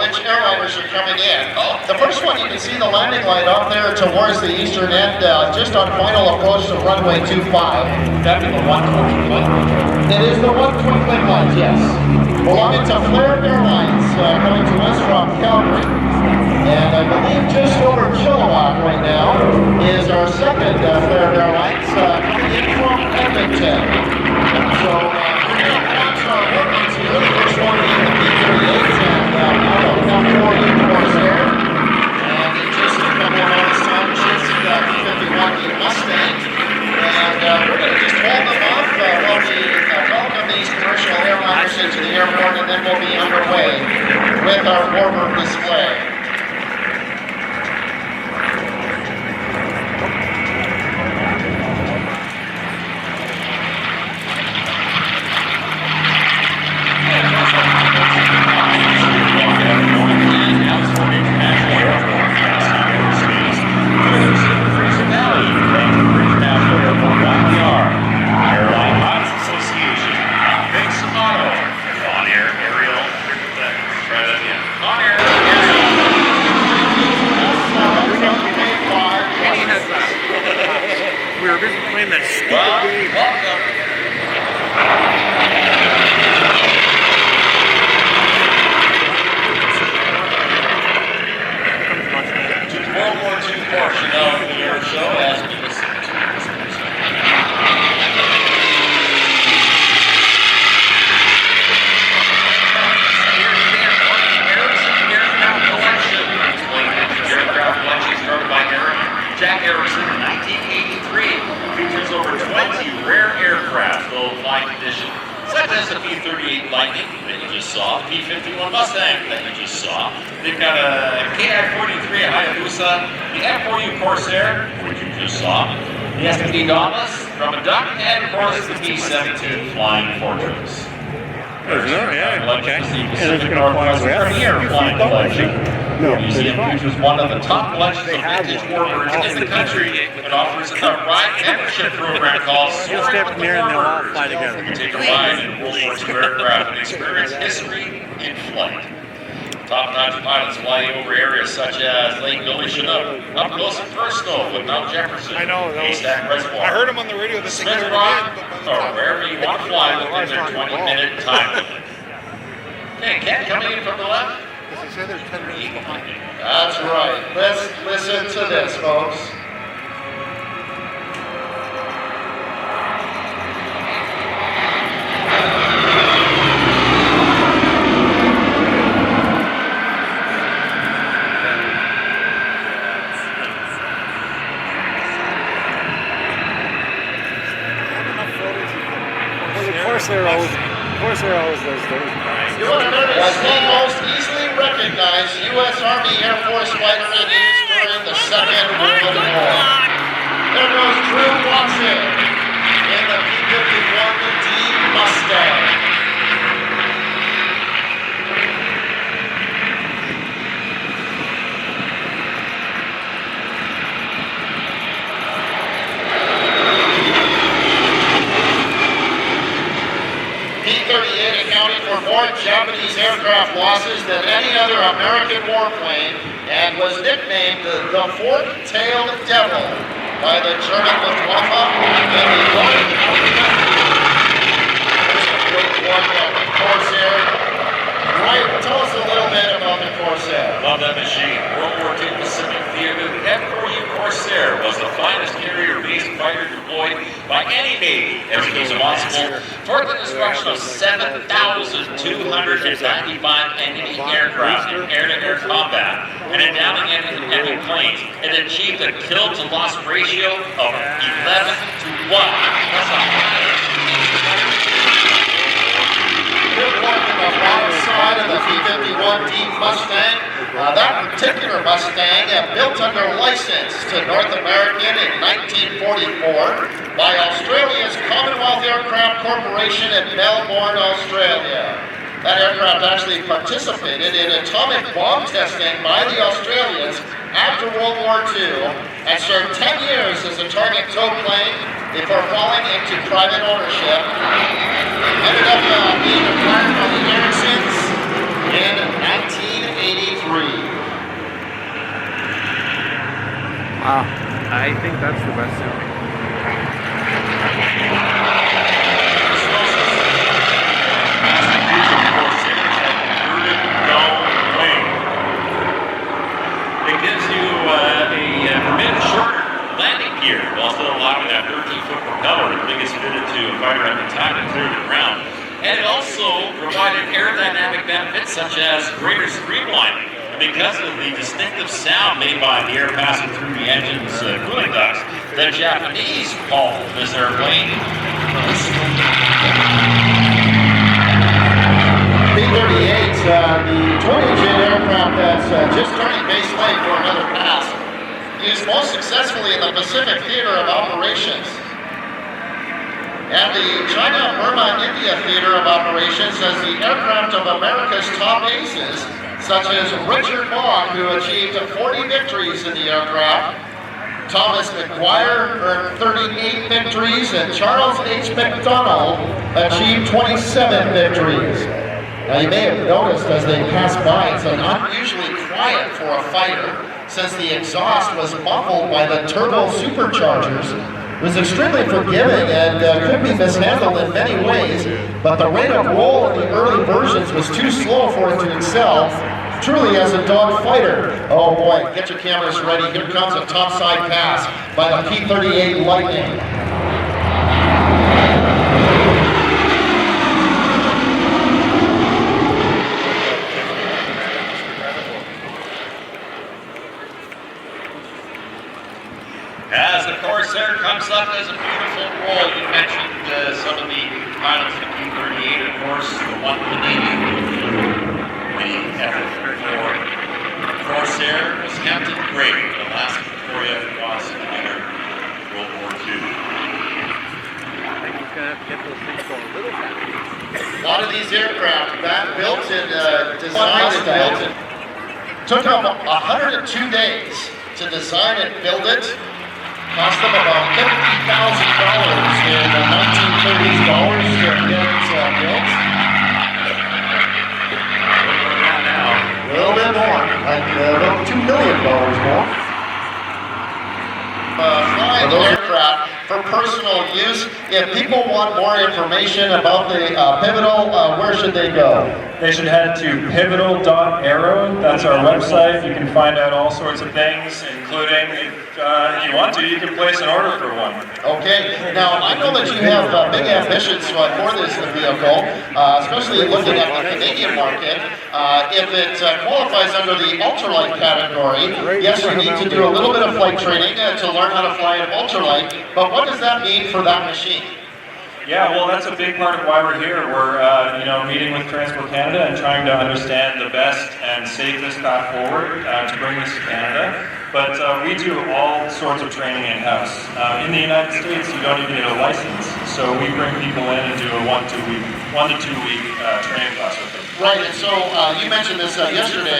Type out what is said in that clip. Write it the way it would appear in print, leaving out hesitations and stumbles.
which airliners are coming in. The first one, you can see the landing light up there towards the eastern end, just on final approach to runway 25. That'd be the one twinkling light. It is the one twinkling light, yes. Belonging to Flair Airlines, coming to us from Calgary. And I believe just over Chilliwack right now is our second Flair Airlines coming in from Edmonton. So we're going to watch our workings here. The first one being the P-38 and now the F-40 Corsair. And just a couple of hours time, chasing the P-51 Mustang. And we're going to just hold them off while we welcome these commercial airliners into the airport, and then we'll be underway with our Warbird display. We were busy playing that stupid game. Welcome. To World War II portion of the Airshow as we listen to this music. Erickson Aircraft Collection. Aircraft Collection started by Jack Erickson in 1983. Features over 20 rare aircraft, low flying condition, such as the P-38 Lightning that you just saw, P-51 Mustang that you just saw. They've got a KI-43 Hayabusa, the F-40 Corsair, which you just saw, the SPD Dauntless from a duck, and of course the P-72 Flying Fortress. Yeah, okay. And there's going to fly Premier Flying Collection. The museum features one of the top collections of vintage warbirds in the country. It offers a ride membership program called Soaring with the Warbirds. You can take a ride in World War II aircraft and experience history in flight. Top-notch pilots fly over areas such as Lake Billy Chinook, up close and personal with Mount Jefferson, Haystack Reservoir, I heard him on the radio this Smith Rock, or wherever you want to fly within their 20-minute time limit. Okay, Ken coming in from the left. They say they're 10 minutes behind. That's right. Let's listen to this, folks. Corsair always does those. Was the most easily recognized U.S. Army Air Force fighter in use during the Second World War. There goes Drew Watson in the P-51D Mustang. P-38 accounted for more Japanese aircraft losses than any other American warplane and was nicknamed the Fork-tailed Devil by the German Luftwaffe in the Corsair. Right, tell us a little bit about the Corsair. Love that machine. World War II Pacific Theater, the F-40 Corsair was the finest carrier-based fighter deployed by any Navy, as it was responsible for the destruction of 7,295 enemy aircraft in air-to-air combat, and in downing enemy planes. It achieved a kill-to-loss ratio of 11 to 1. That's a Good work on the bottom side of the P-51D Mustang. That particular Mustang, built under license to North American in 1944 by Australia's Commonwealth Aircraft Corporation in Melbourne, Australia. That aircraft actually participated in atomic bomb testing by the Australians after World War II and served 10 years as a target tow plane before falling into private ownership. Ended up being acquired by the Ericksons in 1980. I think that's the best sounding. It gives you a permitted shorter landing gear while still allowing that 13-foot propeller, the biggest fitted to a fighter at the time, to clear the ground. And it also provided aerodynamic benefits such as greater streamlining. And because of the distinctive sound made by the air passing through the engine's cooling ducts, the Japanese called this airplane B-38, the twin-engine aircraft that's just turning base length for another pass, used most successfully in the Pacific Theater of Operations. And the China-Burma-India Theater of Operations as the aircraft of America's top aces, such as Richard Bond, who achieved 40 victories in the aircraft, Thomas McGuire earned 38 victories, and Charles H. McDonald achieved 27 victories. Now you may have noticed as they passed by, it's unusually quiet for a fighter, since the exhaust was muffled by the turbo superchargers. It was extremely forgiving and could be mishandled in many ways, but the rate of roll in the early versions was too slow for it to excel, truly as a dog fighter. Oh boy, get your cameras ready. Here comes a topside pass by the P-38 Lightning. As the Corsair comes up as a beautiful roll, you mentioned some of the pilots of the P-38, of course, the one for the Navy, the effort for Corsair was Captain Gray, the last Victoria Cross under World War II. I think he's going to have to get those things going a little faster. A lot of these aircraft, built and designed and built it. Took them 102 days to design and build it. Cost them about $50,000 in 1930s dollars to get it built. A little bit more, like about $2 million more. Flying aircraft for personal use. If people want more information about the Pivotal, where should they go? They should head to pivotal.aero. That's our website. You can find out all sorts of things, including, if you want to, you can place an order for one. Okay. Now, I know that you have big ambitions for this vehicle, especially looking at the Canadian market. If it qualifies under the ultralight category, yes, you need to do a little bit of flight training to learn how to fly an ultralight, but what does that mean for that machine? Yeah, well, that's a big part of why we're here. We're, meeting with Transport Canada and trying to understand the best and safest path forward to bring this to Canada. But we do all sorts of training in-house. In the United States, you don't even need a license, so we bring people in and do a 1 to 2 week training class with them. Right, and so you mentioned this yesterday.